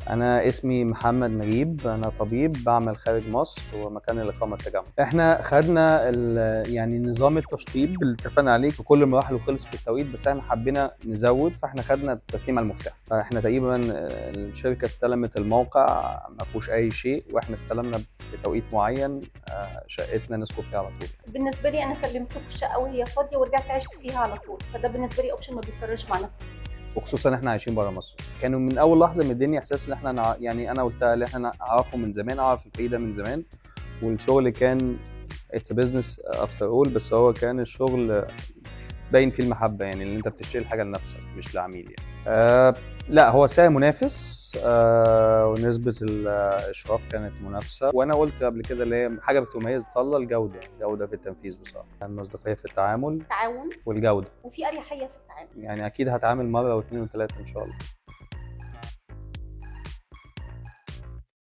أنا اسمي محمد نجيب، أنا طبيب بعمل خارج مصر ومكان الإقامة التجمع. إحنا خدنا يعني نظام التشطيب اللي اتفقنا عليه في كل المراحل وخلص في التوقيت، بس إحنا حبينا نزود، فإحنا خدنا تسليم على المفتاح. فإحنا تقريبا الشركة استلمت الموقع ما فيهوش أي شيء، وإحنا استلمنا في توقيت معين شقتنا نسكن فيها على طول. بالنسبه لي انا سلمتكم الشقه وهي فاضيه ورجعت عشت فيها على طول، فده بالنسبه لي اوبشن ما بيتكررش مع ناس. وخصوصا احنا عايشين بره مصر، كانوا من اول لحظه مديني احساس ان احنا يعني انا قلتها ان احنا اعرفه من زمان، اعرف الفريق ده من زمان، والشغل كان اتس بزنس افتر اول، بس هو كان الشغل باين فيه المحبه، يعني ان انت بتشتري الحاجه لنفسك مش لعميل يعني. لا هو سعر منافس، ونسبه الاشراف كانت منافسه، وانا قلت قبل كده اللي هي حاجه بتميز طله الجوده في التنفيذ بصراحه، المصداقيه في التعامل تعاون والجوده. وفي اريحيه في التعامل. يعني اكيد هتعامل مره واثنين وثلاثه ان شاء الله.